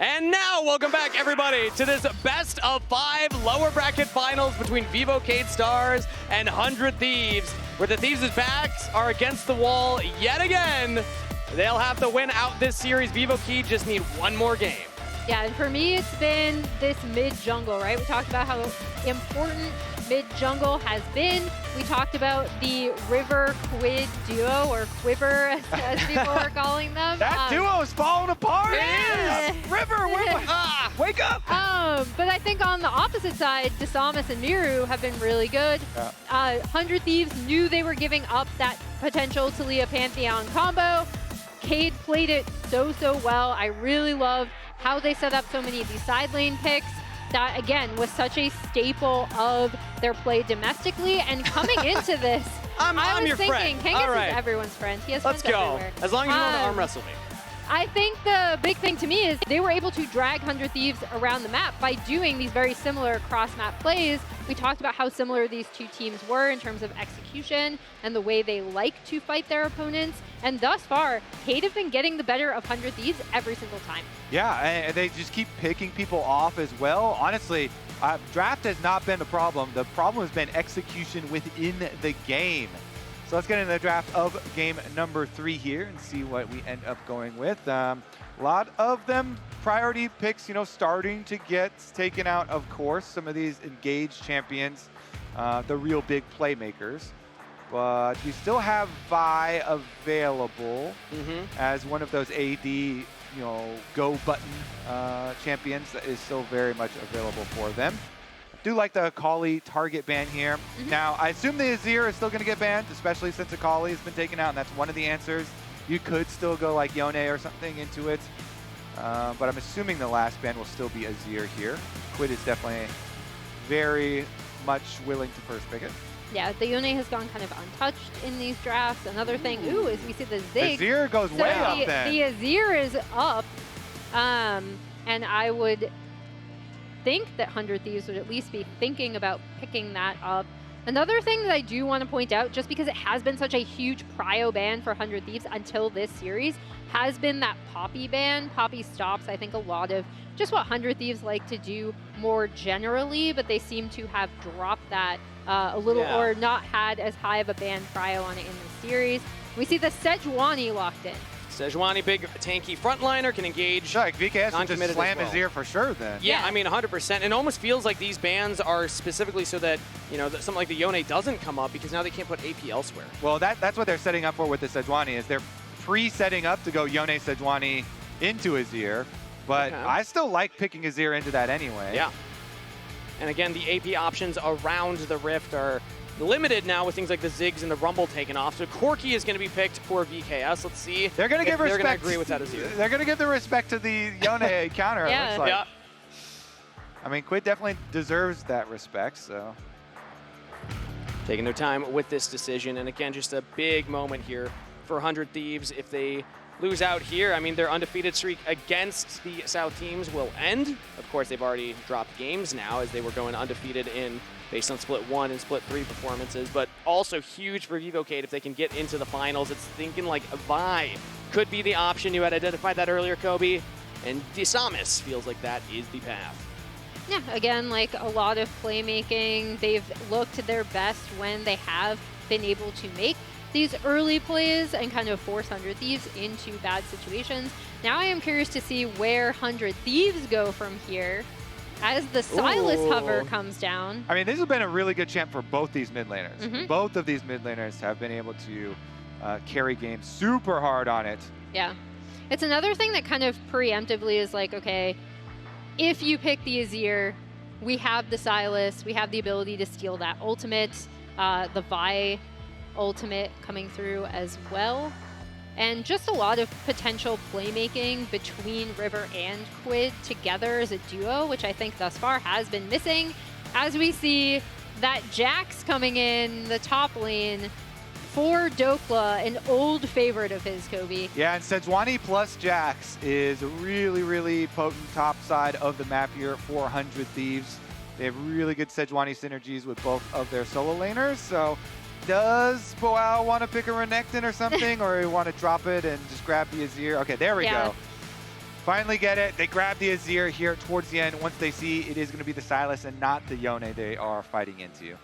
And now, welcome back, everybody, to this best of 5 lower bracket finals between Vivo Keyd Stars and 100 Thieves, where the Thieves' backs are against the wall yet again. They'll have to win out this series. Vivo Keyd just need one more game. Yeah, and for me, it's been this mid-jungle, right? We talked about how important mid-jungle has been. We talked about the River Quid duo, or Quiver, as people are calling them. That duo is falling apart. Yeah. River, wake up. But I think on the opposite side, Desamas and Miru have been really good. 100 Thieves knew they were giving up that potential Talia Pantheon combo. Keyd played it so well. I really love how they set up so many of these side lane picks. That, again, was such a staple of their play domestically. And coming into this, I'm your friend. Kangas is everyone's friend. He has friends everywhere. As long as you want to arm wrestle me. I think the big thing to me is they were able to drag 100 Thieves around the map by doing these very similar cross-map plays. We talked about how similar these two teams were in terms of execution and the way they like to fight their opponents. And thus far, Keyd have been getting the better of 100 Thieves every single time. Yeah, and they just keep picking people off as well. Honestly, draft has not been the problem. The problem has been execution within the game. So let's get into the draft of game number 3 here and see what we end up going with. A lot of them priority picks, you know, starting to get taken out, of course. Some of these engaged champions, the real big playmakers. But we still have Vi available as one of those AD, you know, go button champions that is still very much available for them. Do like the Akali target ban here. Now, I assume the Azir is still going to get banned, especially since Akali has been taken out, and that's one of the answers. You could still go like Yone or something into it, but I'm assuming the last ban will still be Azir here. Quid is definitely very much willing to first pick it. Yeah, the Yone has gone kind of untouched in these drafts. Another thing, is we see the Zig. Azir goes way up then. The Azir is up, and I would think that 100 Thieves would at least be thinking about picking that up. Another thing that I do want to point out, just because it has been such a huge prio ban for 100 Thieves until this series, has been that Poppy ban. Poppy stops, I think, a lot of just what 100 Thieves like to do more generally, but they seem to have dropped that a little, or not had as high of a ban prio on it in the series. We see the Sejuani locked in. Sejuani, big tanky frontliner, can engage. Like VKS would just slam his ear for sure then. Yeah, I mean 100%. It almost feels like these bans are specifically so that, you know, that something like the Yone doesn't come up, because now they can't put AP elsewhere. Well, that's what they're setting up for with the Sejuani, is they're pre-setting up to go Yone Sejuani into his ear. But I still like picking his ear into that anyway. Yeah. And again, the AP options around the Rift are limited now with things like the Ziggs and the Rumble taken off. So Corki is going to be picked for VKS. Let's see. They're going to give respect. They're going to agree with that as They're going to give the respect to the Yone counter, it looks like. Yeah. I mean, Quid definitely deserves that respect, so. Taking their time with this decision. And again, just a big moment here for 100 Thieves. If they lose out here, I mean, their undefeated streak against the South teams will end. Of course, they've already dropped games now, as they were going undefeated based on Split 1 and Split 3 performances, but also huge for Vivo Keyd if they can get into the finals. It's thinking like Vi could be the option. You had identified that earlier, Kobe, and Desamas feels like that is the path. Yeah, again, like a lot of playmaking. They've looked their best when they have been able to make these early plays and kind of force 100 Thieves into bad situations. Now I am curious to see where 100 Thieves go from here as the Silas hover comes down. I mean, this has been a really good champ for both these mid laners. Both of these mid laners have been able to carry games super hard on it. Yeah. It's another thing that kind of preemptively is like, okay, if you pick the Azir, we have the Silas, we have the ability to steal that ultimate, the Vi ultimate coming through as well. And just a lot of potential playmaking between River and Quid together as a duo, which I think thus far has been missing. As we see that Jax coming in the top lane for Dokla, an old favorite of his, Kobe. Yeah, and Sejuani plus Jax is a really, really potent top side of the map here for 100 Thieves. They have really good Sejuani synergies with both of their solo laners, so does Boao want to pick a Renekton or something, or want to drop it and just grab the Azir? Okay, there we go. finally get it. They grab the Azir here towards the end once they see it is going to be the Sylas and not the Yone they are fighting into.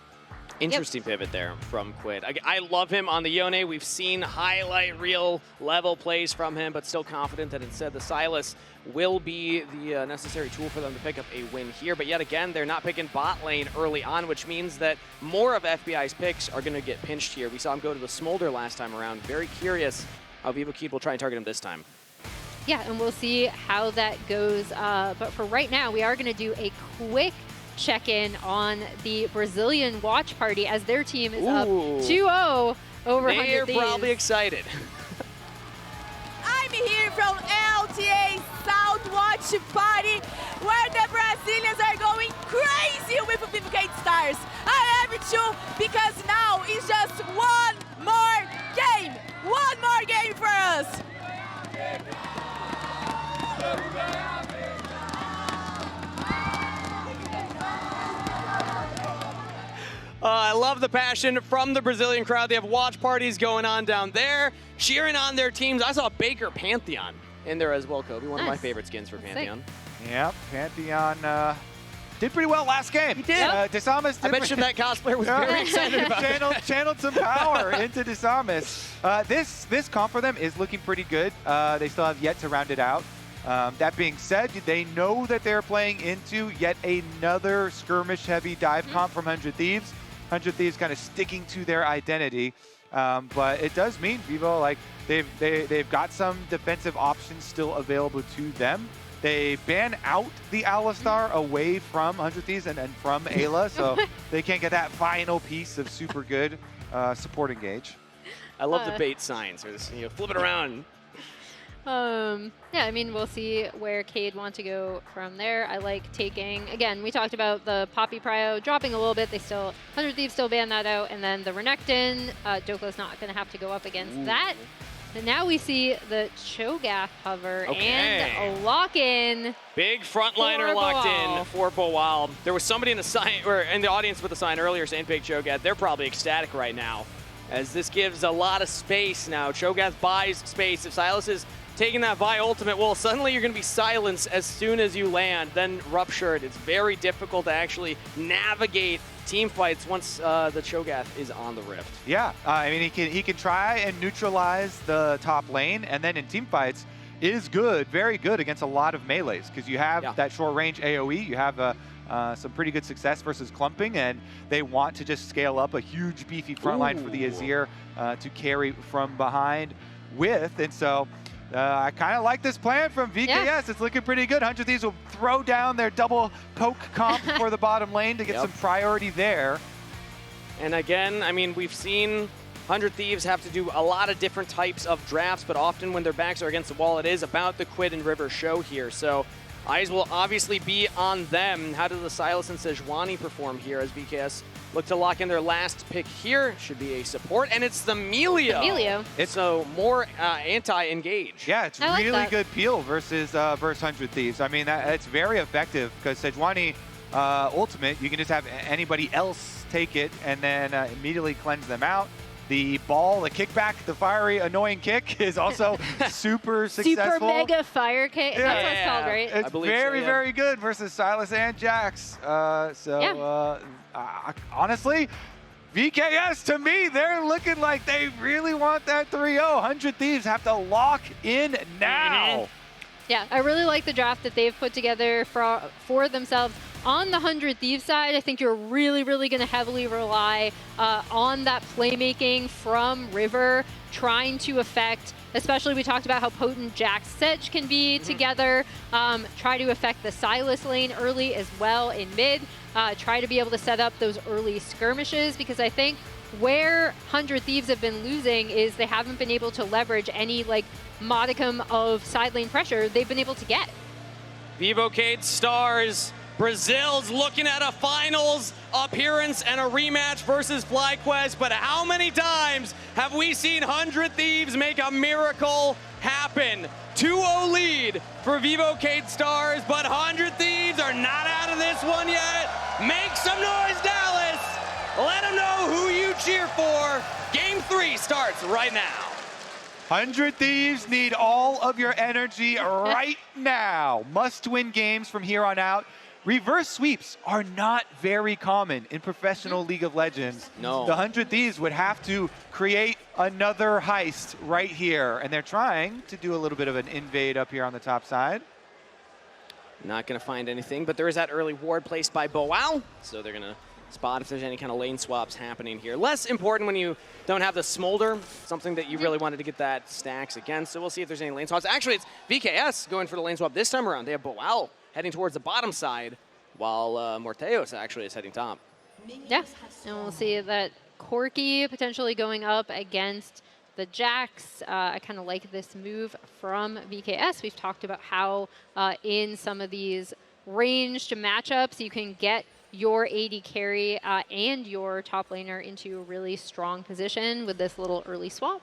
Interesting pivot there from Quid. I love him on the Yone. We've seen highlight reel level plays from him, but still confident that instead the Sylas will be the necessary tool for them to pick up a win here. But yet again, they're not picking bot lane early on, which means that more of FBI's picks are going to get pinched here. We saw him go to the Smolder last time around. Very curious how Vivo Keyd will try and target him this time. Yeah, and we'll see how that goes. But for right now, we are going to do a quick check-in on the Brazilian watch party as their team is up 2-0 over 100 They're Thieves. probably excited. I'm here from LTA South watch party where the Brazilians are going crazy with Vivo Keyd Stars. I am too, because now it's just one more game. One more game for us. I love the passion from the Brazilian crowd. They have watch parties going on down there, cheering on their teams. I saw Baker Pantheon in there as well, Kobe. One of my favorite skins for Pantheon. Yep, Pantheon did pretty well last game. He did. Desamas I bet you that cosplayer was very excited about it. Channeled some power into Desamas. This comp for them is looking pretty good. They still have yet to round it out. That being said, they know that they're playing into yet another skirmish-heavy dive comp from 100 Thieves. 100 Thieves kind of sticking to their identity, but it does mean Vivo, like they've got some defensive options still available to them. They ban out the Alistar away from 100 Thieves and from Ayla, so they can't get that final piece of super good support engage. I love the bait signs. Or this, flip it around. Yeah, I mean, we'll see where Keyd want to go from there. I like taking, again, we talked about the Poppy Prio dropping a little bit. They still, 100 Thieves still ban that out. And then the Renekton, Doko's not going to have to go up against that. And now we see the Cho'Gath hover and a lock-in. Big frontliner locked in for Boal. There was somebody in the sign, or in the audience with the sign earlier saying Big Cho'Gath. They're probably ecstatic right now, as this gives a lot of space now. Cho'Gath buys space. If Sylas is taking that Vi ultimate, well, suddenly you're going to be silenced as soon as you land, then ruptured. It's very difficult to actually navigate team fights once the Cho'Gath is on the Rift. Yeah, I mean, he can try and neutralize the top lane, and then in team fights is good, very good against a lot of melees, because you have that short range AoE, you have some pretty good success versus clumping, and they want to just scale up a huge beefy front line for the Azir to carry from behind with, and so I kind of like this plan from VKS. Yeah. It's looking pretty good. 100 Thieves will throw down their double poke comp for the bottom lane to get some priority there. And again, I mean, we've seen 100 Thieves have to do a lot of different types of drafts, but often when their backs are against the wall, it is about the Quid and River show here. So eyes will obviously be on them. How do the Sylas and Sejuani perform here as VKS look to lock in their last pick here? Should be a support, and it's the Melio. It's so more anti-engage. Yeah, it's really good peel versus 100 Thieves. I mean, it's very effective because Sejuani ultimate, you can just have anybody else take it and then immediately cleanse them out. The ball, the kickback, the fiery, annoying kick is also super successful. Super mega fire kick. Yeah. That's what it's called, right? It's very, very good versus Sylas and Jax. Honestly, VKS, to me, they're looking like they really want that 3-0. 100 Thieves have to lock in now. Yeah, I really like the draft that they've put together for themselves. On the 100 Thieves side, I think you're really, really going to heavily rely on that playmaking from River, trying to affect, especially we talked about how potent Jax Sedge can be together, try to affect the Sylas lane early as well in mid, try to be able to set up those early skirmishes, because I think where 100 Thieves have been losing is they haven't been able to leverage any modicum of side lane pressure they've been able to get. Vivo Keyd Stars, Brazil's looking at a finals appearance and a rematch versus FlyQuest, but how many times have we seen 100 Thieves make a miracle happen? 2-0 lead for Vivo Keyd Stars, but 100 Thieves are not out of this one yet. Make some noise, Dallas! Let them know who you cheer for. Game 3 starts right now. 100 Thieves need all of your energy right now. Must-win games from here on out. Reverse sweeps are not very common in professional League of Legends. No. The 100 Thieves would have to create another heist right here, and they're trying to do a little bit of an invade up here on the top side. Not going to find anything, but there is that early ward placed by Boal, so they're going to spot if there's any kind of lane swaps happening here. Less important when you don't have the Smolder, something that you really wanted to get that stacks against, so we'll see if there's any lane swaps. Actually, it's VKS going for the lane swap this time around. They have Boal heading towards the bottom side, while Morteos actually is heading top. Yeah, and we'll see that Corki potentially going up against the Jax. I kind of like this move from VKS. We've talked about how in some of these ranged matchups, you can get your AD carry and your top laner into a really strong position with this little early swap.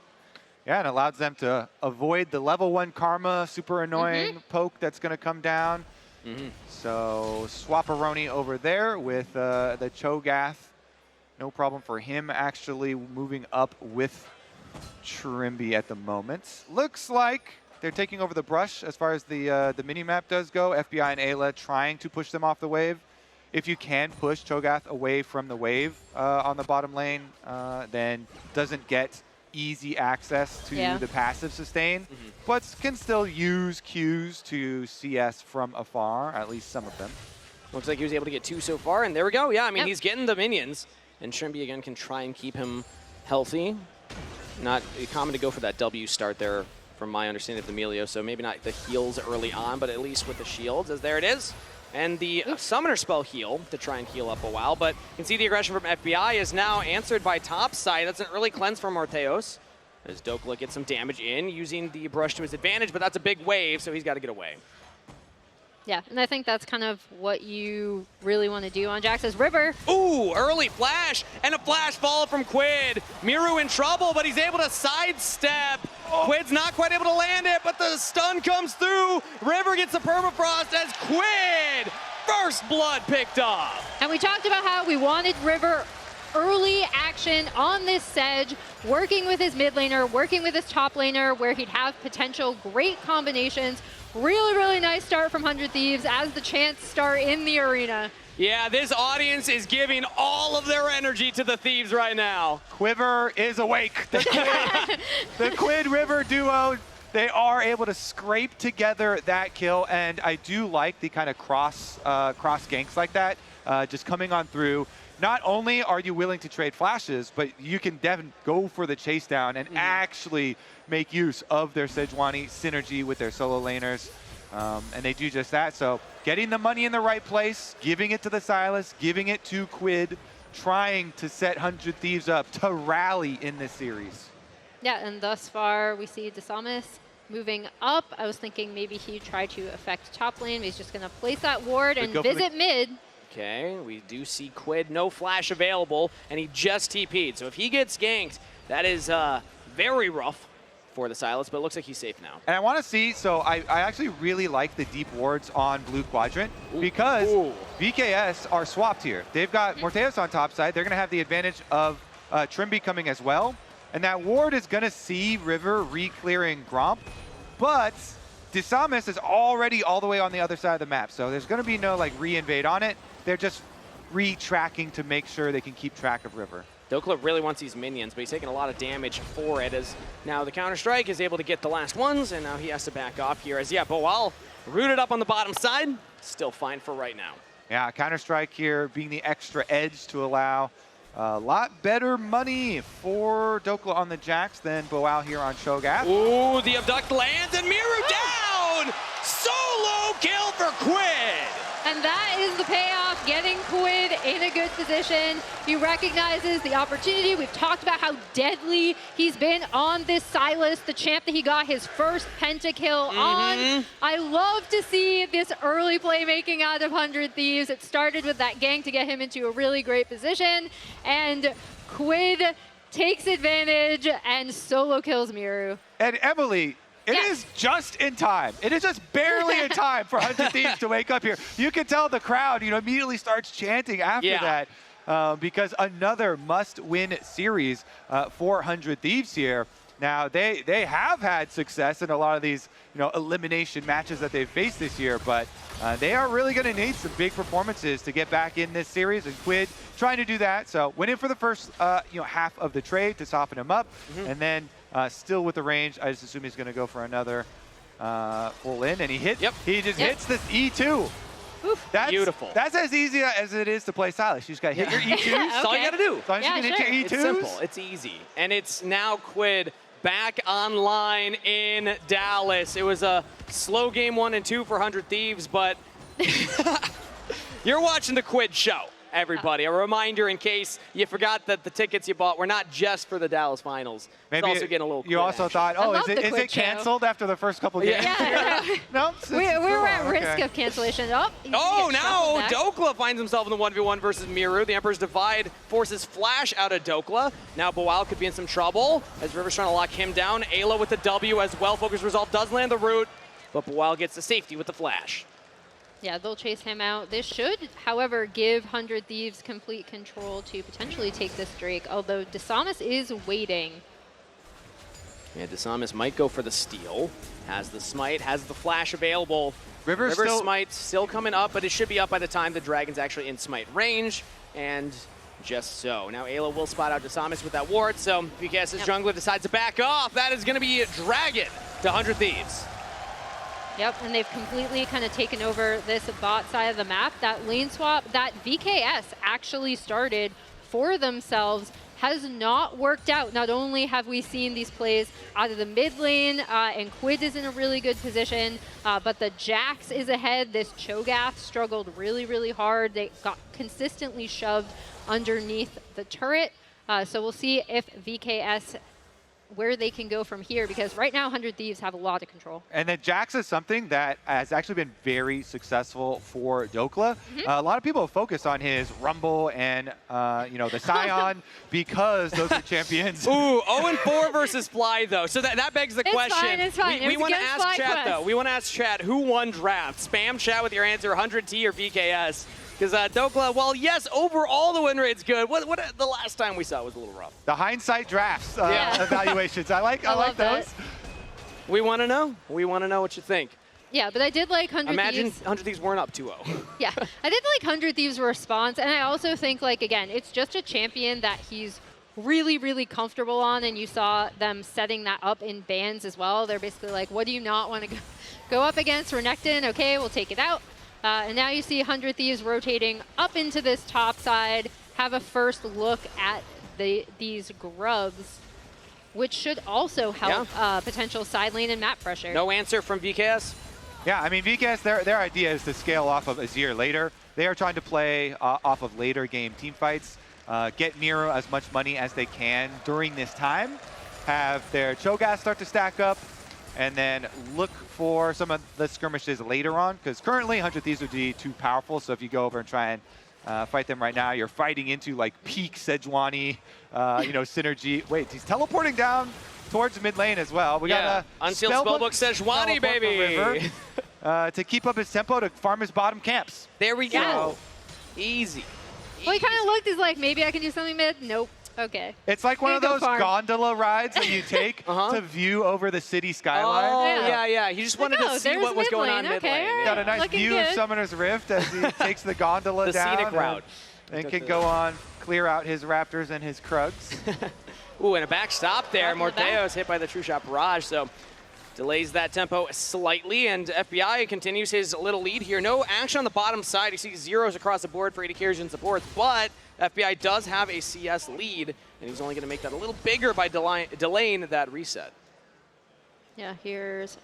Yeah, and allows them to avoid the level 1 Karma, super annoying poke that's going to come down. So Swaparoni over there with the Cho'Gath. No problem for him actually moving up with Trimby at the moment. Looks like they're taking over the brush as far as the mini-map does go. FBI and Ayla trying to push them off the wave. If you can push Cho'Gath away from the wave on the bottom lane, then doesn't get easy access to the passive sustain, but can still use Qs to CS from afar, at least some of them. Looks like he was able to get 2 so far, and there we go. Yeah, I mean, he's getting the minions, and Trimby again can try and keep him healthy. Not common to go for that W start there, from my understanding of the Emilio, so maybe not the heals early on, but at least with the shields, as there it is. And the Summoner spell heal to try and heal up a while, but you can see the aggression from FBI is now answered by topside. That's an early cleanse from Morteos, as Dokla gets some damage in, using the brush to his advantage, but that's a big wave, so he's got to get away. Yeah, and I think that's kind of what you really want to do on Jax's River. Ooh, early flash, and a flash follow from Quid. Miru in trouble, but he's able to sidestep. Quid's not quite able to land it, but the stun comes through. River gets the permafrost as Quid, first blood picked up. And we talked about how we wanted River early action on this Sedge, working with his mid laner, working with his top laner, where he'd have potential great combinations. Really, really nice start from 100 Thieves as the chance start in the arena. Yeah, this audience is giving all of their energy to the Thieves right now. Quiver is awake. The Quid River duo, they are able to scrape together that kill, and I do like the kind of cross ganks like that, just coming on through. Not only are you willing to trade flashes, but you can definitely go for the chase down and actually make use of their Sejuani synergy with their solo laners. And they do just that. So getting the money in the right place, giving it to the Sylas, giving it to Quid, trying to set 100 Thieves up to rally in this series. Yeah, and thus far we see Desamis moving up. I was thinking maybe he'd try to affect top lane, but he's just going to place that ward and visit mid. Okay, we do see Quid, no flash available, and he just TP'd. So if he gets ganked, that is very rough for the Sylas, but it looks like he's safe now. And I want to see, so I actually really like the deep wards on blue quadrant because VKS are swapped here. They've got Morteos on top side. They're going to have the advantage of Trimby coming as well. And that ward is going to see River re-clearing Gromp, but Desamis is already all the way on the other side of the map. So there's going to be no like re-invade on it. They're just re-tracking to make sure they can keep track of River. Dokla really wants these minions, but he's taking a lot of damage for it, as now the Counter-Strike is able to get the last ones, and now he has to back off here as, Boal rooted up on the bottom side, still fine for right now. Yeah, Counter-Strike here being the extra edge to allow a lot better money for Dokla on the Jax than Boal here on Cho'Gath. Ooh, the abduct lands, and Miru down! Solo kill for Quid! And that is the payoff, getting Quid in a good position. He recognizes the opportunity. We've talked about how deadly he's been on this Sylas, the champ that he got his first pentakill on. I love to see this early playmaking out of 100 Thieves. It started with that gank to get him into a really great position. And Quid takes advantage and solo kills Miru. And Emily, it is just in time. It is just barely in time for 100 Thieves to wake up here. You can tell the crowd, immediately starts chanting after that because another must-win series for 100 Thieves here. Now, they have had success in a lot of these, elimination matches that they've faced this year, but they are really going to need some big performances to get back in this series, and Quid trying to do that. So winning for the first, half of the trade to soften him up, and then still with the range, I just assume he's going to go for another full in, and he hits. Yep. He just hits this E2. Oof. That's Beautiful. That's as easy as it is to play Silas. You just got to hit your E2s. That's all you got to do. As long as you can hit your E2s. It's simple. It's easy. And it's now Quid back online in Dallas. It was a slow game 1 and 2 for 100 Thieves, but you're watching the Quid show, everybody. A reminder in case you forgot that the tickets you bought were not just for the Dallas finals. Maybe it's also getting a little you also action. thought, oh, love is the it Quid show. canceled after the first couple games? Yeah. No, we were at risk of cancellation. Oh, now Dokla finds himself in the 1v1 versus Miru. The Emperor's Divide forces Flash out of Dokla. Now Boal could be in some trouble as River's trying to lock him down. Ayla with the W as well. Focus Resolve does land the root, but Boal gets the safety with the Flash. Yeah, they'll chase him out. This should, however, give 100 Thieves complete control to potentially take this Drake, although Desamas is waiting. Yeah, Desamas might go for the steal. Has the smite, has the flash available. River's still... smite still coming up, but it should be up by the time the Dragon's actually in smite range. And just so. Now Ayla will spot out Desamas with that ward, so VKS's jungler decides to back off. That is going to be Dragon to 100 Thieves. Yep, and they've completely kind of taken over this bot side of the map. That lane swap that VKS actually started for themselves has not worked out. Not only have we seen these plays out of the mid lane, and Quid is in a really good position, but the Jax is ahead. This Cho'Gath struggled really, really hard. They got consistently shoved underneath the turret. So we'll see if VKS, where they can go from here, because right now 100 Thieves have a lot of control. And then Jax is something that has actually been very successful for Dokla. A lot of people have focused on his Rumble and the Scion because those are champions. Ooh, 0-4 versus Fly though. So that begs the question. It's fine. We want to ask chat though. We want to ask chat who won draft. Spam chat with your answer, 100T or VKS. Because Dokla, well, yes, overall the win rate's good. What the last time we saw was a little rough. The hindsight drafts evaluations. I like those. That. We want to know. We want to know what you think. Yeah, but I did like 100 Imagine Thieves. 100 Thieves weren't up 2-0. Yeah, I did like 100 Thieves' response, and I also think, like, again, it's just a champion that he's really, really comfortable on, and you saw them setting that up in bans as well. They're basically like, what do you not want to go up against? Renekton, okay, we'll take it out. And now you see 100 Thieves rotating up into this top side, have a first look at these grubs, which should also help potential side lane and map pressure. No answer from VKS? Yeah, I mean, VKS, their idea is to scale off of Azir later. They are trying to play off of later game team fights, get Miro as much money as they can during this time, have their Cho'Gath start to stack up, and then look for some of the skirmishes later on, because currently 100 Thieves would be too powerful, so if you go over and try and fight them right now, you're fighting into like peak Sejuani, synergy. Wait, he's teleporting down towards mid lane as well. We got a Unsealed Spellbook Sejuani, baby! To keep up his tempo to farm his bottom camps. There we go. Easy. Well, he kind of looked, he's like, maybe I can do something mid. Nope. Okay. It's like one of those gondola rides that you take to view over the city skyline. Oh, yeah. He just wanted to see what was going on mid lane. Okay, Got a nice view of Summoner's Rift as he takes the gondola down. The scenic route. And can go on, clear out his Raptors and his Krugs. Ooh, and a back stop there. Morteo's hit by the True Shot Barrage, so delays that tempo slightly, and FBI continues his little lead here. No action on the bottom side. You see zeros across the board for AD carries and supports, but FBI does have a CS lead, and he's only going to make that a little bigger by delaying that reset. Yeah, here's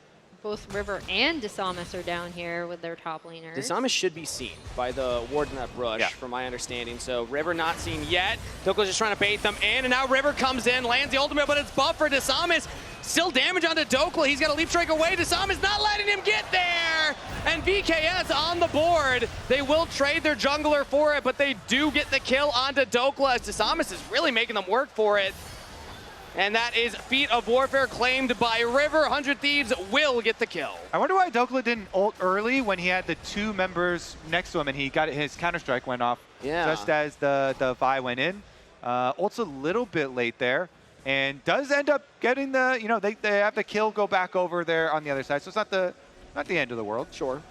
both River and Desamas are down here with their top laners. Desamas should be seen by the ward in that rush, from my understanding. So River not seen yet. Dokla's just trying to bait them in, and now River comes in, lands the ultimate, but it's buffed for Desamas. Still damage onto Dokla. He's got a leap strike away. Desamas not letting him get there. And VKS on the board. They will trade their jungler for it, but they do get the kill onto Dokla as Desamas is really making them work for it. And that is Feat of Warfare claimed by River. 100 Thieves will get the kill. I wonder why Dokla didn't ult early when he had the two members next to him and he got his Counter-Strike went off just as the Vi went in. Ult's a little bit late there. and does end up getting the, you know, they have the kill go back over there on the other side. So it's not the end of the world. Sure.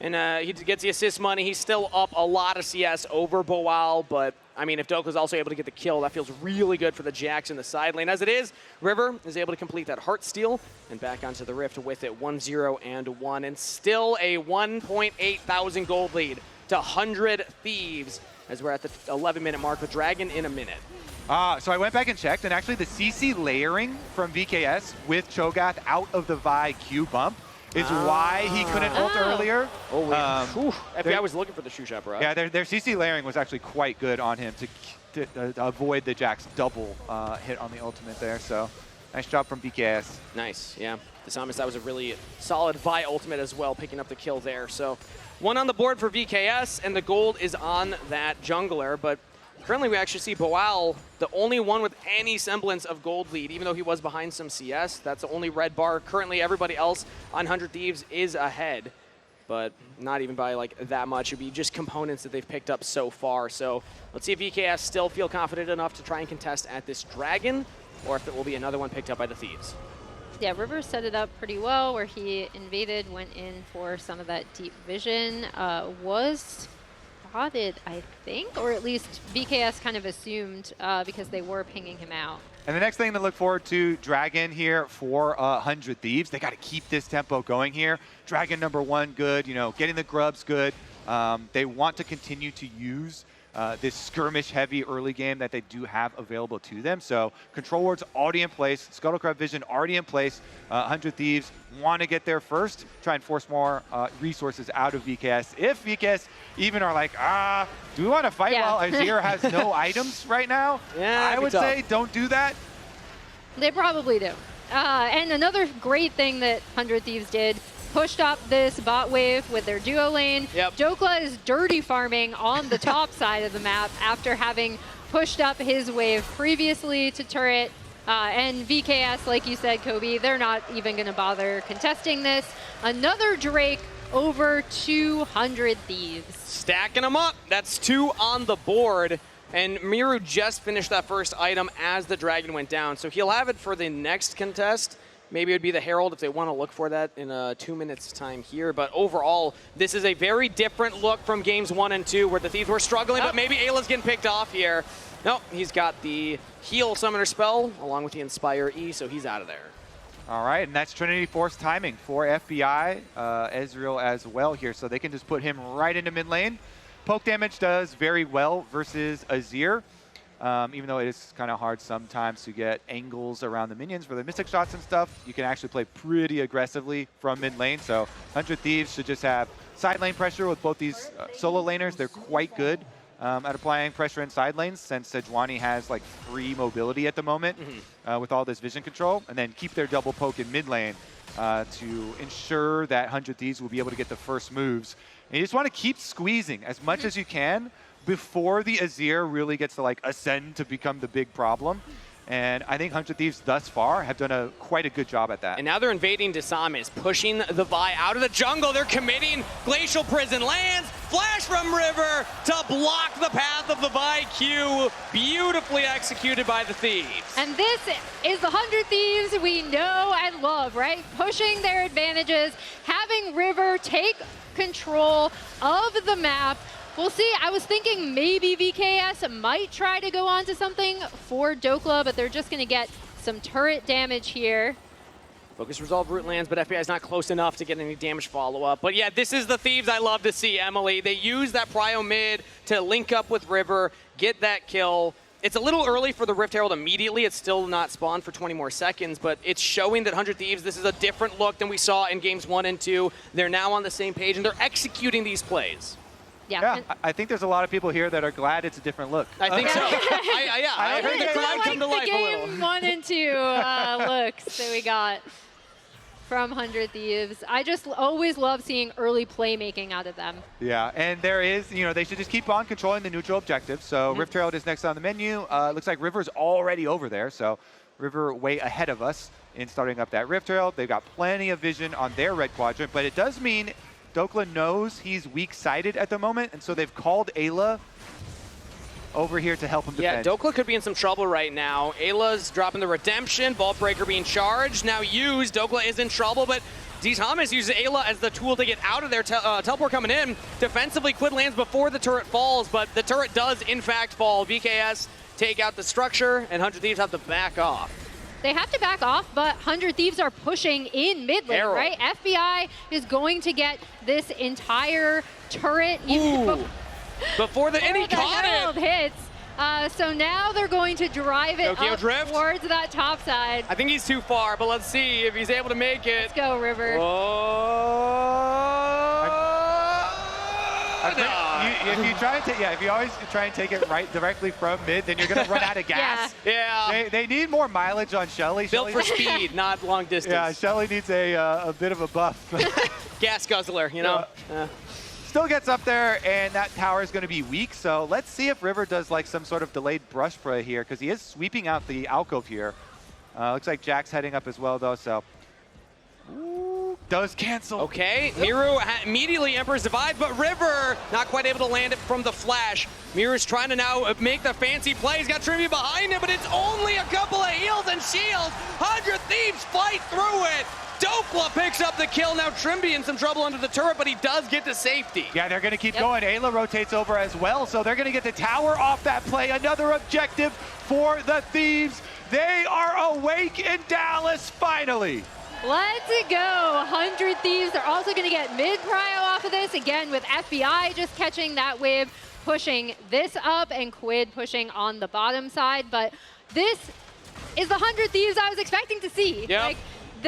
And he gets the assist money. He's still up a lot of CS over Boal, but I mean, if Dokla's also able to get the kill, that feels really good for the Jacks in the side lane. As it is, River is able to complete that heart steal and back onto the Rift with it 1-0 and 1, and still a 1.8 thousand gold lead to 100 Thieves as we're at the 11-minute mark with Dragon in a minute. So I went back and checked, and actually the CC layering from VKS with Cho'Gath out of the Vi Q bump is why he couldn't ult earlier. Oh, yeah. FBI was looking for the shoe shot, bro. Yeah, their CC layering was actually quite good on him to avoid the Jack's double hit on the ultimate there. So nice job from VKS. Nice, yeah. Desamis, that was a really solid Vi ultimate as well, picking up the kill there. So one on the board for VKS, and the gold is on that jungler, but currently we actually see Boal, the only one with any semblance of gold lead, even though he was behind some CS. That's the only red bar. Currently everybody else on 100 Thieves is ahead, but not even by like that much. It would be just components that they've picked up so far. So let's see if VKS still feel confident enough to try and contest at this Dragon, or if it will be another one picked up by the Thieves. Yeah, River set it up pretty well where he invaded, went in for some of that deep vision, was spotted, I think, or at least VKS kind of assumed because they were pinging him out. And the next thing to look forward to, Dragon here for 100 Thieves. They got to keep this tempo going here. Dragon #1 good, you know, getting the grubs good. They want to continue to use this skirmish-heavy early game that they do have available to them. So Control Ward's already in place, Scuttlecraft Vision already in place. 100 Thieves want to get there first, try and force more resources out of VKS. If VKS even are like, do we want to fight while Azir has no items right now? Yeah, I would say don't do that. They probably do. And another great thing that 100 Thieves did, pushed up this bot wave with their duo lane. Yep. Dokla is dirty farming on the top side of the map after having pushed up his wave previously to turret. And VKS, like you said, Kobe, they're not even going to bother contesting this. Another Drake over 200 Thieves. Stacking them up. That's 2 on the board. And Miru just finished that first item as the Dragon went down. So he'll have it for the next contest. Maybe it would be the Herald if they want to look for that in 2 minutes time here. But overall, this is a very different look from games 1 and 2 where the Thieves were struggling, but maybe Ayla's getting picked off here. Nope, he's got the heal summoner spell along with the Inspire E, so he's out of there. All right, and that's Trinity Force timing for FBI, Ezreal as well here. So they can just put him right into mid lane. Poke damage does very well versus Azir. Even though it is kind of hard sometimes to get angles around the minions for the mystic shots and stuff, you can actually play pretty aggressively from mid lane. So 100 Thieves should just have side lane pressure with both these solo laners. They're quite good at applying pressure in side lanes since Sejuani has like free mobility at the moment with all this vision control, and then keep their double poke in mid lane to ensure that 100 Thieves will be able to get the first moves. And you just want to keep squeezing as much as you can before the Azir really gets to like ascend to become the big problem. And I think 100 Thieves thus far have done quite a good job at that. And now they're invading Desamis, pushing the Vi out of the jungle. They're committing Glacial Prison lands. Flash from River to block the path of the Vi Q. Beautifully executed by the Thieves. And this is the 100 Thieves we know and love, right? Pushing their advantages, having River take control of the map. We'll see. I was thinking maybe VKS might try to go on to something for Dokla, but they're just going to get some turret damage here. Focus resolve root lands, but FBI is not close enough to get any damage follow-up. But yeah, this is the Thieves I love to see, Emily. They use that prio mid to link up with River, get that kill. It's a little early for the Rift Herald immediately. It's still not spawned for 20 more seconds, but it's showing that 100 Thieves, this is a different look than we saw in games 1 and 2. They're now on the same page, and they're executing these plays. Yeah, I think there's a lot of people here that are glad it's a different look. I think so. I heard the crowd come to life a little. Game 1 and 2 looks that we got from 100 Thieves. I just always love seeing early playmaking out of them. Yeah, and there is, you know, they should just keep on controlling the neutral objective. So Rift Herald is next on the menu. Looks like River's already over there. So River way ahead of us in starting up that Rift Herald. They've got plenty of vision on their red quadrant, but it does mean Dokla knows he's weak-sided at the moment, and so they've called Ayla over here to help him Yeah, defend. Dokla could be in some trouble right now. Ayla's dropping the redemption. Vault Breaker being charged. Now used. Dokla is in trouble, but D-Thomas uses Ayla as the tool to get out of there. Teleport coming in. Defensively, Quid lands before the turret falls, but the turret does, in fact, fall. VKS take out the structure, and 100 Thieves have to back off. They have to back off, but 100 Thieves are pushing in mid lane, Herald. right? FBI is going to get this entire turret Before the and he caught Herald it. hits. So now they're going to drive it Tokyo up drift. towards that top side. I think he's too far, but let's see if he's able to make it. Let's go, River. If you try and if you always try and take it right directly from mid, then you're gonna run out of gas. Yeah. They need more mileage on Shelly. Built for speed, not long distance. Yeah, Shelly needs a bit of a buff. Gas guzzler, you know. Still gets up there, and that tower is going to be weak. So let's see if River does like some sort of delayed brush spray here, because he is sweeping out the alcove here. Looks like Jack's heading up as well, though. So does cancel. Okay, Miru immediately Emperor's Divide, but River not quite able to land it from the flash. Miru's trying to now make the fancy play. He's got Trivia behind him, but it's only a couple of heals and shields. 100 Thieves fight through it. Dokla picks up the kill. Now Trimby in some trouble under the turret, but he does get to safety. Yeah, they're going to keep going. Ayla rotates over as well, so they're going to get the tower off that play. Another objective for the Thieves. They are awake in Dallas, finally. Let's go. 100 Thieves are also going to get mid-prio off of this, again with FBI just catching that wave, pushing this up, and Quid pushing on the bottom side. But this is the 100 Thieves I was expecting to see. Yep. Like,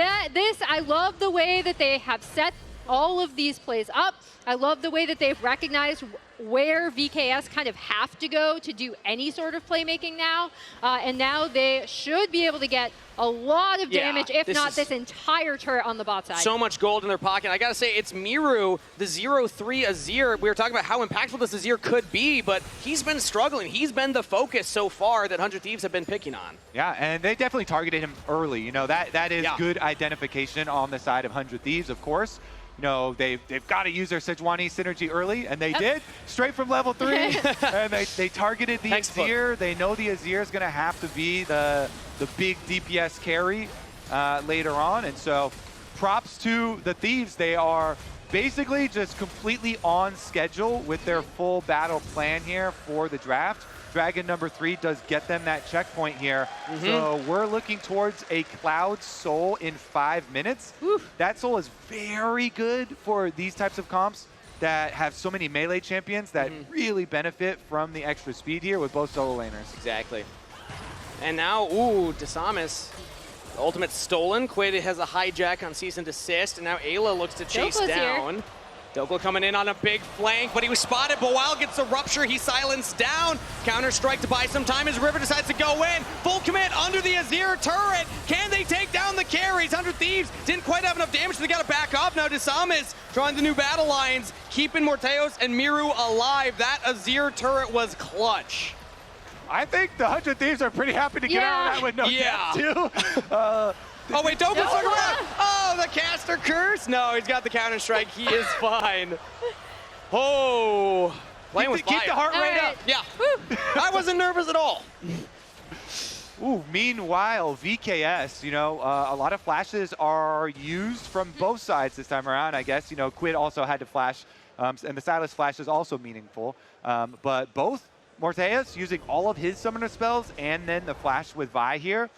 I love the way that they have set all of these plays up. I love the way that they've recognized where VKS kind of have to go to do any sort of playmaking now. And now they should be able to get a lot of damage, if not this entire turret on the bot side. So much gold in their pocket. I gotta say, it's Miru, the 0-3 Azir. We were talking about how impactful this Azir could be, but he's been struggling. He's been the focus so far that 100 Thieves have been picking on. Yeah, and they definitely targeted him early. You know, that is good identification on the side of 100 Thieves, of course. You know, they've got to use their Sejuani synergy early, and they did, straight from level 3. And they targeted the Azir. They know the Azir is going to have to be the big DPS carry later on. And so props to the Thieves. They are basically just completely on schedule with their full battle plan here for the draft. Dragon number 3 does get them that checkpoint here. So we're looking towards a Cloud Soul in 5 minutes. That Soul is very good for these types of comps that have so many melee champions that really benefit from the extra speed here with both solo laners. Exactly. And now, Desamis, ultimate stolen. Quid has a hijack on cease and desist, and now Ayla looks to chase down. Here. Dokla coming in on a big flank, but he was spotted. Boal gets a rupture. He's silenced down. Counter-strike to buy some time as River decides to go in. Full commit under the Azir turret. Can they take down the carries? 100 Thieves didn't quite have enough damage, so they got to back off. Now Desamis drawing the new battle lines, keeping Morteos and Miru alive. That Azir turret was clutch. I think the 100 Thieves are pretty happy to get out of that with no death too. Oh wait, Dokla's stuck around. Oh, the caster curse. No, he's got the counter strike. He is fine. Oh, playing with fire. Keep the heart rate up. Yeah, I wasn't nervous at all. Ooh, meanwhile, VKS, you know, a lot of flashes are used from both sides this time around, I guess. You know, Quid also had to flash, and the Silas flash is also meaningful. But both Morteus using all of his summoner spells and then the flash with Vi here.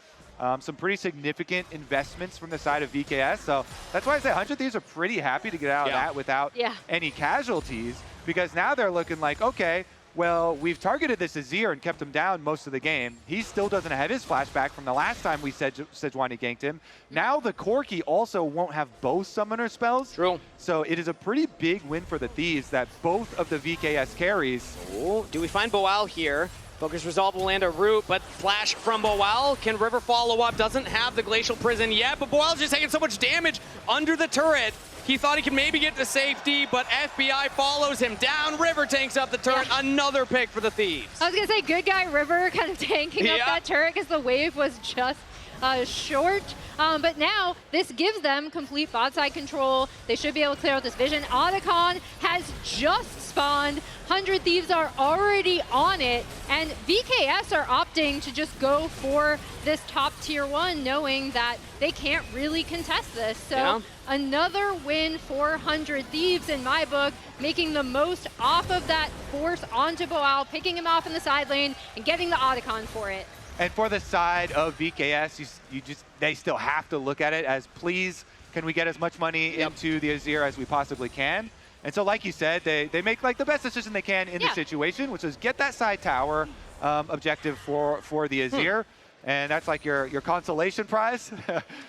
Some pretty significant investments from the side of VKS. So that's why I say 100 Thieves are pretty happy to get out of that without any casualties, because now they're looking like, okay, well, we've targeted this Azir and kept him down most of the game. He still doesn't have his flashback from the last time we said Sejuani ganked him. Now the Corki also won't have both summoner spells. True. So it is a pretty big win for the Thieves that both of the VKS carries. Ooh, do we find Boal here? Focus Resolve will land a root, but flash from Boal. Can River follow up? Doesn't have the Glacial Prison yet, but Boal's just taking so much damage under the turret. He thought he could maybe get to safety, but FBI follows him down. River tanks up the turret. Another pick for the Thieves. I was going to say, good guy River kind of tanking up that turret because the wave was just short. But now this gives them complete bot side control. They should be able to clear out this vision. Otacon has just spawned. 100 Thieves are already on it, and VKS are opting to just go for this top tier 1, knowing that they can't really contest this. So another win for 100 Thieves in my book, making the most off of that force onto Boal, picking him off in the side lane, and getting the Otacon for it. And for the side of VKS, they still have to look at it as, please, can we get as much money into the Azir as we possibly can? And so, like you said, they make like the best decision they can in the situation, which is get that side tower objective for the Azir. And that's like your consolation prize.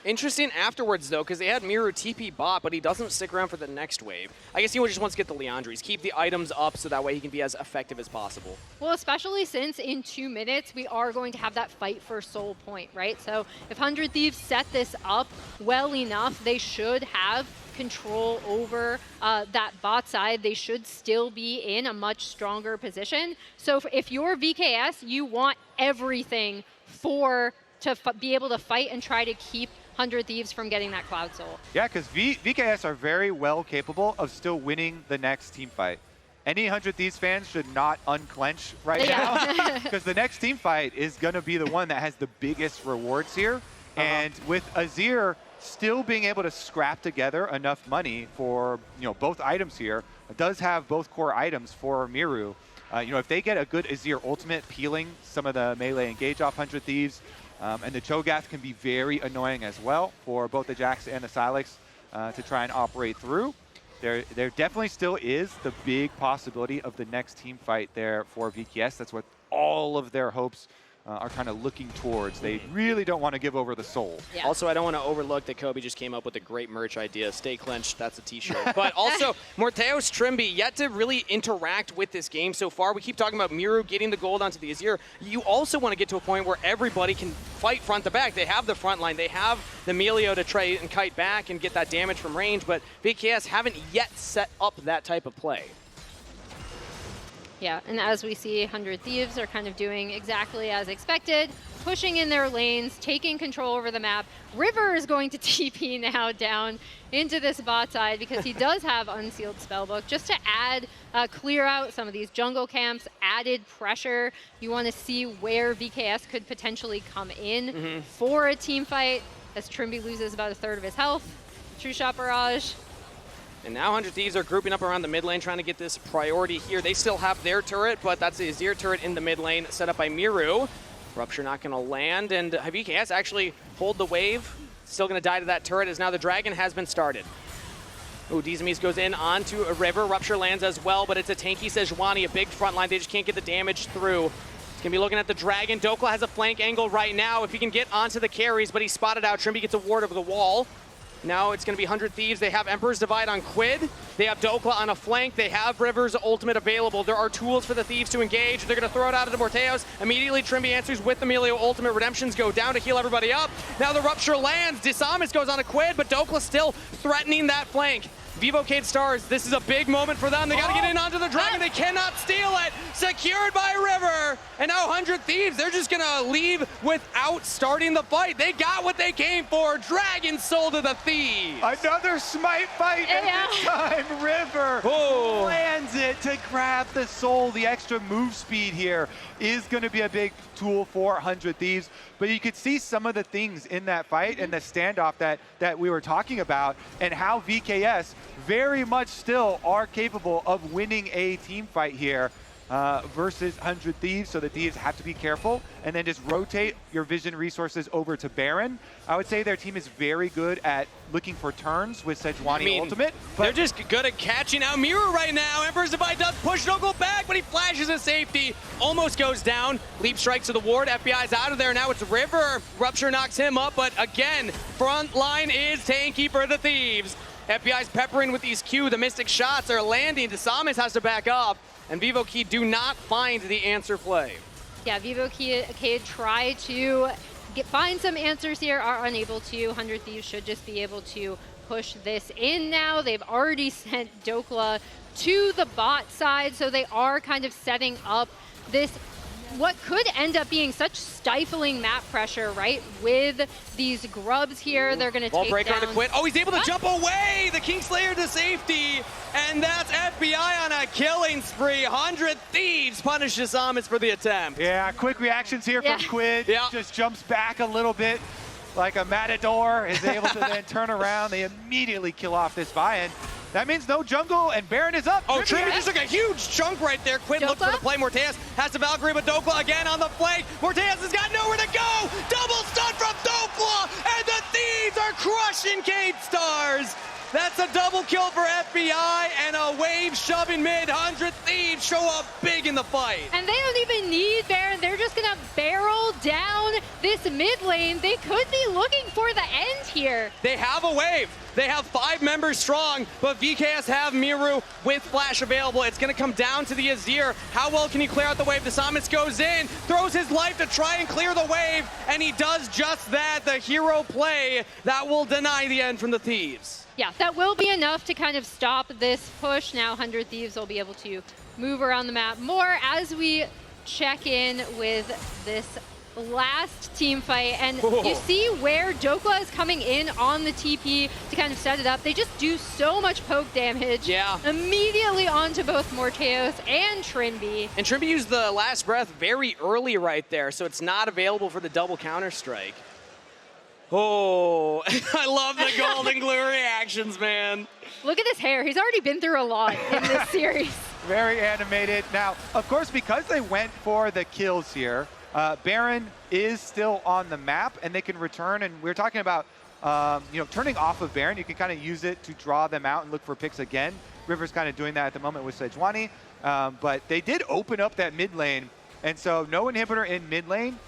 Interesting afterwards, though, because they had Miru TP bot, but he doesn't stick around for the next wave. I guess he just wants to get the Leandries, keep the items up so that way he can be as effective as possible. Well, especially since in 2 minutes, we are going to have that fight for soul point, right? So if 100 Thieves set this up well enough, they should have control over that bot side. They should still be in a much stronger position. So if you're VKS, you want everything to be able to fight and try to keep 100 Thieves from getting that Cloud Soul. Yeah, because VKS are very well capable of still winning the next team fight. Any 100 Thieves fans should not unclench right now, because the next team fight is going to be the one that has the biggest rewards here. And with Azir still being able to scrap together enough money for both items here, it does have both core items for Miru. If they get a good Azir ultimate peeling some of the melee engage off 100 Thieves, and the Cho'Gath can be very annoying as well for both the Jax and the Sylex to try and operate through. There definitely still is the big possibility of the next team fight there for VKS. That's what all of their hopes are kind of looking towards. They really don't want to give over the soul. Yeah. Also, I don't want to overlook that Kobe just came up with a great merch idea. Stay clenched, that's a t-shirt. But also, Morteos Trimby yet to really interact with this game so far. We keep talking about Miru getting the gold onto the Azir. You also want to get to a point where everybody can fight front to back. They have the front line. They have the Melio to try and kite back and get that damage from range, but VKS haven't yet set up that type of play. Yeah, and as we see, 100 Thieves are kind of doing exactly as expected, pushing in their lanes, taking control over the map. River is going to TP now down into this bot side because he does have Unsealed Spellbook, just to add, clear out some of these jungle camps, added pressure. You want to see where VKS could potentially come in for a team fight, as Trimby loses about 1/3 of his health. True Shot Barrage. And now 100 Thieves are grouping up around the mid lane, trying to get this priority here. They still have their turret, but that's the Azir turret in the mid lane, set up by Miru. Rupture not going to land, and VKS actually hold the wave. Still going to die to that turret, as now the dragon has been started. Ooh, Dizamis goes in onto a River. Rupture lands as well, but it's a tanky Sejuani, a big front line. They just can't get the damage through. He's going to be looking at the dragon. Dokla has a flank angle right now if he can get onto the carries, but he's spotted out. Trimby gets a ward over the wall. Now it's going to be 100 Thieves. They have Emperor's Divide on Quid. They have Dokla on a flank. They have River's ultimate available. There are tools for the Thieves to engage. They're going to throw it out of the Morteos. Immediately, Trimby answers with the Melio ultimate. Redemptions go down to heal everybody up. Now the Rupture lands. Disamis goes on a Quid, but Dokla still threatening that flank. Vivo Keyd Stars, this is a big moment for them. They got to get in onto the dragon. They cannot steal it. Secured by River. And now 100 Thieves, they're just going to leave without starting the fight. They got what they came for. Dragon Soul to the Thieves. Another smite fight, and this time River lands it to grab the soul. The extra move speed here is going to be a big tool for 100 Thieves. But you could see some of the things in that fight and the standoff that we were talking about, and how VKS very much still are capable of winning a team fight here versus 100 Thieves. So the Thieves have to be careful and then just rotate your vision resources over to Baron. I would say their team is very good at looking for turns with Sejuani ultimate. But they're just good at catching out Miru right now. Emperor's Divide does push Dokla back, but he flashes a safety. Almost goes down. Leap strikes to the ward. FBI's out of there. Now it's River. Rupture knocks him up, but again, front line is tanky for the Thieves. FBI's peppering with these Q. The Mystic shots are landing. Disamis has to back off, and Vivo Keyd do not find the answer play. Yeah, Vivo Keyd try to find some answers here, are unable to. 100 Thieves should just be able to push this in now. They've already sent Dokla to the bot side, so they are kind of setting up this what could end up being such stifling map pressure, right? With these grubs here, they're going to take down... to quit. Oh, he's able to jump away! The Kingslayer to safety! And that's FBI on a killing spree. 100 Thieves punish Samus for the attempt. Yeah, quick reactions here from Quid. Yeah. Just jumps back a little bit like a matador, is able to then turn around. They immediately kill off this buy-in. That means no jungle, and Baron is up. Oh, Trimby just took a huge chunk right there. Quid looks for the play. Morteus has the Valkyrie, but Dokla again on the flank. Morteus has got nowhere to go. Double stun from Dokla, and the Thieves are crushing Keyd Stars. That's a double kill for FBI and a wave shoving mid. 100 Thieves show up big in the fight. And they don't even need Baron. They're just going to barrel down this mid lane. They could be looking for the end here. They have a wave. They have 5 members strong, but VKS have Miru with flash available. It's going to come down to the Azir. How well can he clear out the wave? The Samus goes in, throws his life to try and clear the wave, and he does just that. The hero play that will deny the end from the Thieves. Yeah, that will be enough to kind of stop this push. Now 100 Thieves will be able to move around the map more as we check in with this last team fight. And you see where Dokla is coming in on the TP to kind of set it up. They just do so much poke damage. Yeah. Immediately onto both Morteus and Trimby. And Trimby used the last breath very early right there, so it's not available for the double counter-strike. Oh, I love the golden glue reactions, man. Look at his hair. He's already been through a lot in this series. Very animated. Now, of course, because they went for the kills here, Baron is still on the map, and they can return. And we're talking about, turning off of Baron. You can kind of use it to draw them out and look for picks again. River's kind of doing that at the moment with Sejuani. But they did open up that mid lane, and so no inhibitor in mid lane.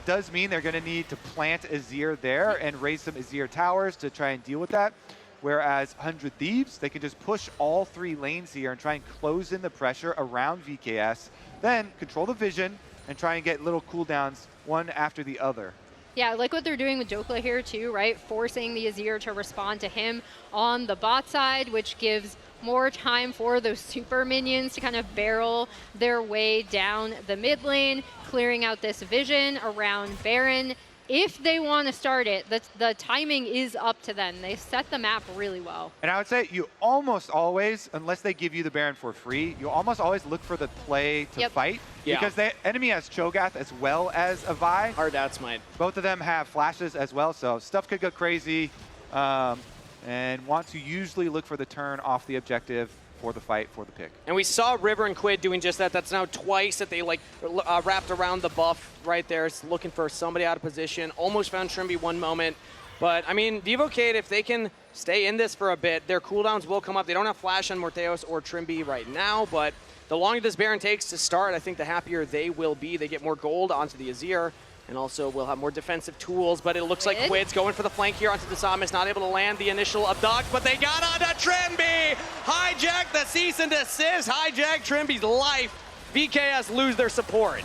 Does mean they're going to need to plant Azir there and raise some Azir towers to try and deal with that. Whereas 100 Thieves, they can just push all 3 lanes here and try and close in the pressure around VKS, then control the vision and try and get little cooldowns one after the other. Yeah, I like what they're doing with Dokla here too, right? Forcing the Azir to respond to him on the bot side, which gives more time for those super minions to kind of barrel their way down the mid lane, clearing out this vision around Baron. If they want to start it, the timing is up to them. They set the map really well. And I would say you almost always, unless they give you the Baron for free, you almost always look for the play to fight. Yeah. Because the enemy has Cho'Gath as well as a Vi. Hard out smite. Both of them have flashes as well, so stuff could go crazy. And want to usually look for the turn off the objective for the fight, for the pick. And we saw River and Quid doing just that. That's now twice that they wrapped around the buff right there. It's looking for somebody out of position. Almost found Trimby one moment. But, I mean, Vivo Keyd, if they can stay in this for a bit, their cooldowns will come up. They don't have flash on Morteus or Trimby right now, but the longer this Baron takes to start, I think the happier they will be. They get more gold onto the Azir. And also we'll have more defensive tools, but it looks like Quid's going for the flank here onto the Samus, not able to land the initial abduct, but they got onto Trimby! Hijack the cease and desist, hijack Trimby's life. VKS lose their support.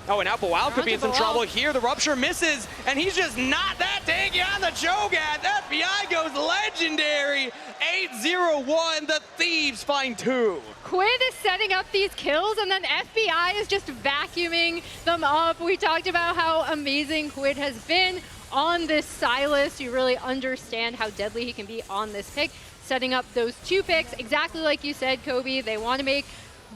Oh, and now Boal could be in some trouble here. The Rupture misses, and he's just not that tanky on the Cho'Gath. FBI goes legendary. 8-0-1, the Thieves find 2. Quid is setting up these kills, and then FBI is just vacuuming them up. We talked about how amazing Quid has been on this Sylas. You really understand how deadly he can be on this pick. Setting up those 2 picks, exactly like you said, Kobe. They want to make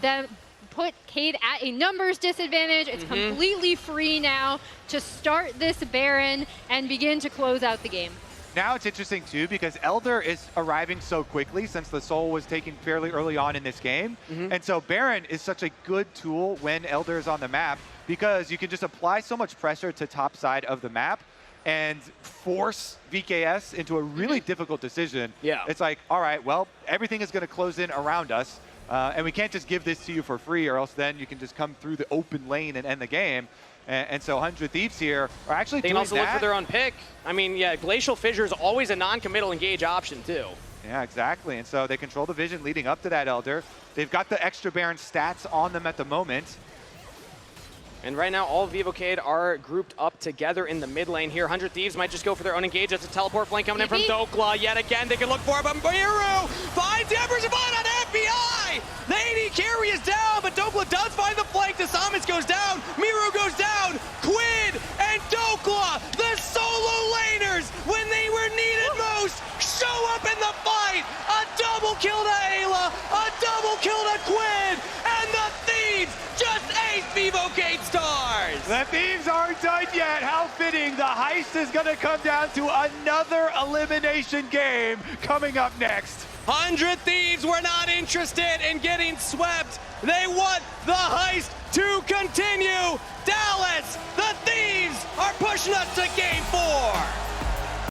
them put Keyd at a numbers disadvantage. It's completely free now to start this Baron and begin to close out the game. Now it's interesting too because Elder is arriving so quickly since the Soul was taken fairly early on in this game. And so Baron is such a good tool when Elder is on the map because you can just apply so much pressure to top side of the map and force VKS into a really difficult decision. Yeah. It's like, all right, well, everything is going to close in around us. And we can't just give this to you for free or else then you can just come through the open lane and end the game. And so 100 Thieves here are actually doing that. They can also look for their own pick. I mean, yeah, Glacial Fissure is always a non-committal engage option too. Yeah, exactly. And so they control the vision leading up to that Elder. They've got the extra Baron stats on them at the moment. And right now, all of Vivo Keyd are grouped up together in the mid lane here. 100 Thieves might just go for their own engage. That's a teleport flank coming in from Dokla. Yet again, they can look for it, but Miru finds Ember Savant on FBI! The AD carry is down, but Dokla does find the flank. The Samus goes down. Miru goes down. Quid and Dokla, the solo laners, when they were needed most, show up in the fight. A double kill to Ayla, a double kill to Quid. The Thieves aren't done yet. How fitting. The heist is going to come down to another elimination game coming up next. 100 Thieves were not interested in getting swept. They want the heist to continue. Dallas, the Thieves are pushing us to game 4.